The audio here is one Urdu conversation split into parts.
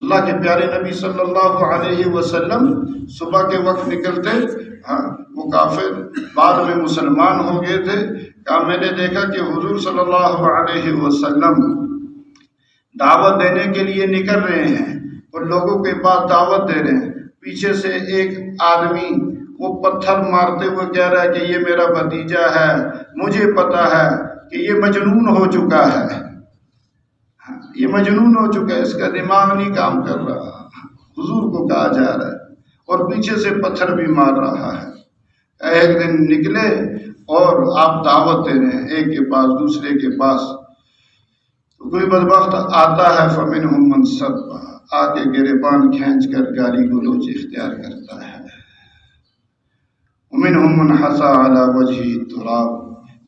اللہ کے پیارے نبی صلی اللہ علیہ وسلم صبح کے وقت نکلتے، وہ کافر بعد میں مسلمان ہو گئے تھے، کہا میں نے دیکھا کہ حضور صلی اللہ علیہ وسلم دعوت دینے کے لیے نکل رہے ہیں اور لوگوں کے پاس دعوت دے رہے ہیں، پیچھے سے ایک آدمی وہ پتھر مارتے ہوئے کہہ رہا ہے کہ یہ میرا بھتیجا ہے، مجھے پتا ہے کہ یہ مجنون ہو چکا ہے، یہ مجنون ہو چکا ہے، اس کا دماغ نہیں کام کر رہا، حضور کو کہا جا رہا ہے اور پیچھے سے پتھر بھی مار رہا ہے۔ ایک دن نکلے اور آپ دعوت دے رہے ہیں ایک کے پاس دوسرے کے پاس، تو کوئی بدبخت آتا ہے فمنہم من صب، آ کے گریبان کھینچ کر گالی گلوچ اختیار کرتا ہے، ومنہم من حصا علی وجہہ التراب،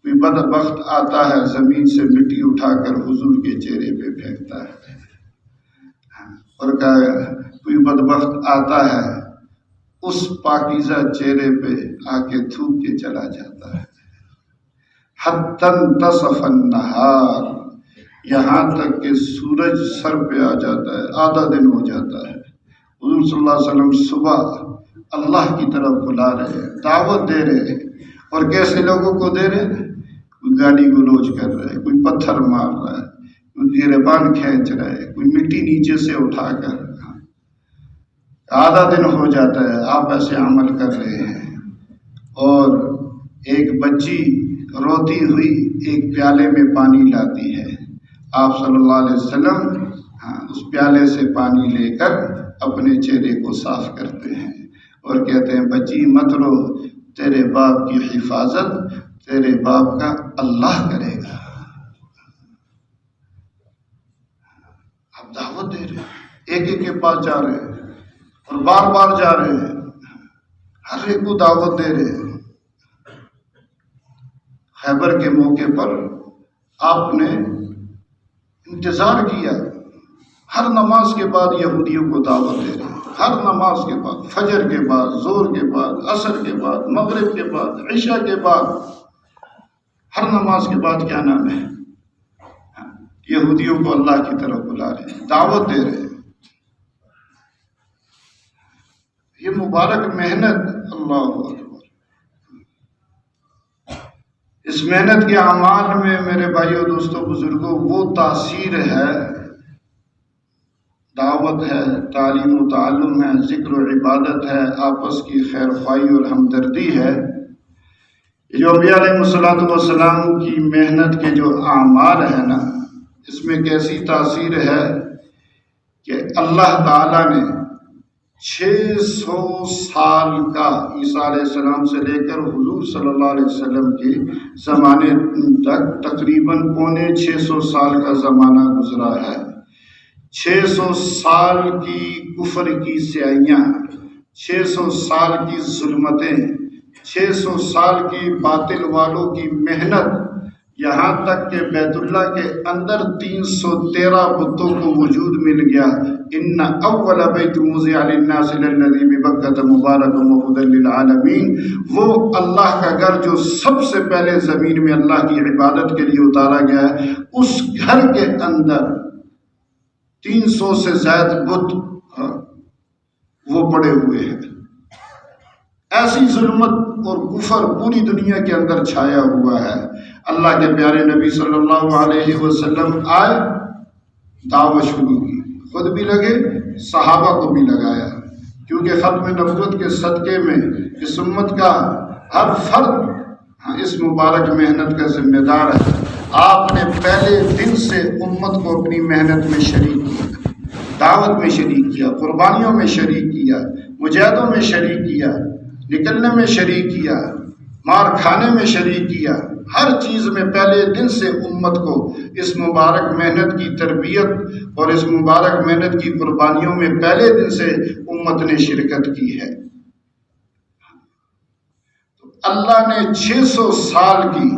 کوئی بدبخت آتا ہے زمین سے مٹی اٹھا کر حضور کے چہرے پہ پھینکتا ہے، اور کوئی بدبخت آتا ہے اس پاکیزہ چہرے پہ آ کے تھوک کے چلا جاتا ہے، حتی انتصف النہار، یہاں تک کہ سورج سر پہ آ جاتا ہے، آدھا دن ہو جاتا ہے۔ حضور صلی اللہ علیہ وسلم صبح اللہ کی طرف بلا رہے ہیں، دعوت دے رہے ہیں، اور کیسے لوگوں کو دے رہے ہیں؟ کوئی گالی گلوچ کر رہا ہے، کوئی پتھر مار رہا ہے، کوئی گریبان کھینچ رہا ہے، کوئی مٹی نیچے سے اٹھا کر، آدھا دن ہو جاتا ہے آپ ایسے عمل کر رہے ہیں، اور ایک بچی روتی ہوئی ایک پیالے میں پانی لاتی ہے، آپ صلی اللہ علیہ وسلم اس پیالے سے پانی لے کر اپنے چہرے کو صاف کرتے ہیں اور کہتے ہیں بچی مت رو، تیرے باپ کی حفاظت تیرے باپ کا اللہ کرے گا۔ آپ دعوت دے رہے ہیں، ایک ایک کے پاس جا رہے ہیں اور بار بار جا رہے ہیں، ہر ایک کو دعوت دے رہے ہیں۔ خیبر کے موقع پر آپ نے انتظار کیا، ہر نماز کے بعد یہودیوں کو دعوت دے رہے ہیں، ہر نماز کے بعد، فجر کے بعد، ظہر کے بعد، عصر کے بعد، مغرب کے بعد، عشاء کے بعد، ہر نماز کے بعد کیا نام ہے، یہودیوں کو اللہ کی طرف بلا رہے ہیں، دعوت دے رہے ہیں۔ یہ مبارک محنت، اللہ اکبر، اس محنت کے اعمال میں میرے بھائیوں دوستوں بزرگوں وہ تاثیر ہے، دعوت ہے، تعلیم و تعلم ہے، ذکر و عبادت ہے، آپس کی خیر خواہی اور ہمدردی ہے، جو انبیاء علیہ السلام کی محنت کے جو اعمال ہیں نا، اس میں کیسی تاثیر ہے کہ اللہ تعالیٰ نے 600 سال کا عیسیٰ علیہ السلام سے لے کر حضور صلی اللہ علیہ وسلم کے زمانے تک تقریباً پونے 600 سال کا زمانہ گزرا ہے۔ 600 سال کی کفر کی سیائیاں، 600 سال کی ظلمتیں، 600 سال کی باطل والوں کی محنت، یہاں تک کہ بیت اللہ کے اندر 313 بتوں کو وجود مل گیا۔ ان اول بیت وضع للناس للذی ببکۃ مبارکا وہدی للعالمین، وہ اللہ کا گھر جو سب سے پہلے زمین میں اللہ کی عبادت کے لیے اتارا گیا ہے، اس گھر کے اندر 300 سے زائد بت وہ پڑے ہوئے ہیں۔ ایسی ظلمت اور کفر پوری دنیا کے اندر چھایا ہوا ہے۔ اللہ کے پیارے نبی صلی اللہ علیہ وسلم آئے، دعوت شروع کی، خود بھی لگے، صحابہ کو بھی لگایا، کیونکہ ختم نبوت کے صدقے میں اس امت کا ہر فرد اس مبارک محنت کا ذمہ دار ہے۔ آپ نے پہلے دن سے امت کو اپنی محنت میں شریک کیا، دعوت میں شریک کیا، قربانیوں میں شریک کیا، مجاہدوں میں شریک کیا، نکلنے میں شریک کیا، مار کھانے میں شریک کیا، ہر چیز میں پہلے دن سے امت کو اس مبارک محنت کی تربیت اور اس مبارک محنت کی قربانیوں میں پہلے دن سے امت نے شرکت کی ہے۔ تو اللہ نے 600 سال کی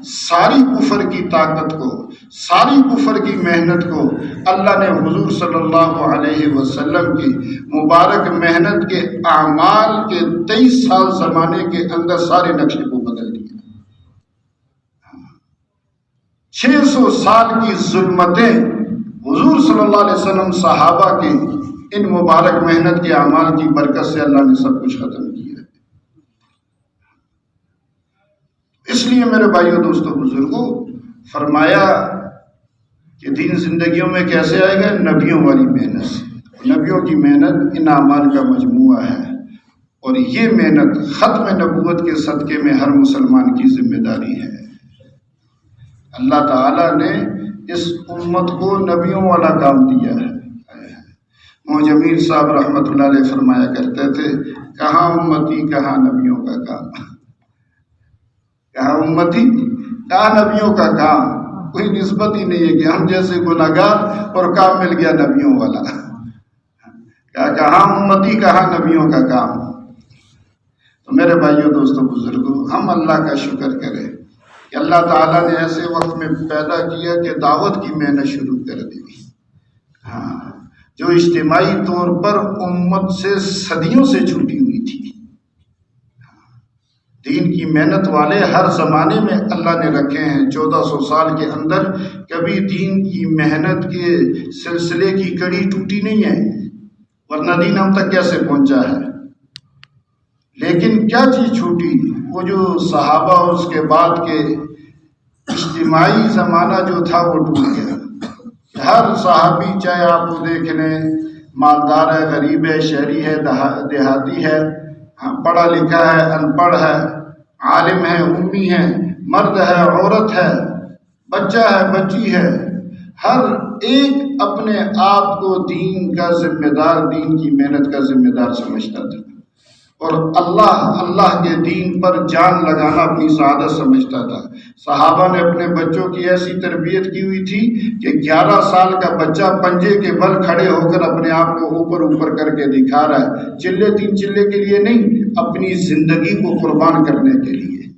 ساری کفر کی طاقت کو، ساری کفر کی محنت کو اللہ نے حضور صلی اللہ علیہ وسلم کی مبارک محنت کے اعمال کے 23 سال زمانے کے اندر سارے نقشے کو بدل دیا۔ 600 سال کی ظلمتیں حضور صلی اللہ علیہ وسلم صحابہ کے ان مبارک محنت کے اعمال کی برکت سے اللہ نے سب کچھ ختم کیا ہے۔ اس لیے میرے بھائیوں دوستوں بزرگوں فرمایا کہ دین زندگیوں میں کیسے آئے گا؟ نبیوں والی محنت سے۔ نبیوں کی محنت ان اعمال کا مجموعہ ہے، اور یہ محنت ختم نبوت کے صدقے میں ہر مسلمان کی ذمہ داری ہے۔ اللہ تعالیٰ نے اس امت کو نبیوں والا کام دیا ہے۔ جمیل صاحب رحمۃ اللہ علیہ فرمایا کرتے تھے، کہاں امتی کہاں نبیوں کا کام، کہاں امتی کہاں نبیوں کا کام، کوئی نسبت ہی نہیں ہے کہ ہم جیسے گناہگار اور کام مل گیا نبیوں والا۔ کہاں امتی کہاں نبیوں کا کام۔ تو میرے بھائیوں دوستوں بزرگوں، ہم اللہ کا شکر کریں کہ اللہ تعالیٰ نے ایسے وقت میں پیدا کیا کہ دعوت کی محنت شروع کر دی۔ جو اجتماعی طور پر امت سے صدیوں سے چھوٹی ہوئی تھی، دین کی محنت والے ہر زمانے میں اللہ نے رکھے ہیں۔ 1400 سال کے اندر کبھی دین کی محنت کے سلسلے کی کڑی ٹوٹی نہیں ہے، ورنہ دین ہم تک کیسے پہنچا ہے۔ لیکن کیا چیز چھوٹی؟ وہ جو صحابہ اور اس کے بعد کے اجتماعی زمانہ جو تھا وہ ٹوٹ گیا۔ ہر صحابی چاہے آپ کو دیکھ لیں، مالدار ہے، غریب ہے، شہری ہے، دیہاتی ہے، پڑھا لکھا ہے، ان پڑھ ہے، عالم ہے، امی ہے، مرد ہے، عورت ہے، بچہ ہے، بچی ہے، ہر ایک اپنے آپ کو دین کا ذمہ دار، دین کی محنت کا ذمہ دار سمجھتا تھا، اور اللہ کے دین پر جان لگانا اپنی سعادت سمجھتا تھا۔ صحابہ نے اپنے بچوں کی ایسی تربیت کی ہوئی تھی کہ 11 سال کا بچہ پنجے کے بل کھڑے ہو کر اپنے آپ کو اوپر کر کے دکھا رہا ہے، چلے 3 چلے کے لیے نہیں، اپنی زندگی کو قربان کرنے کے لیے۔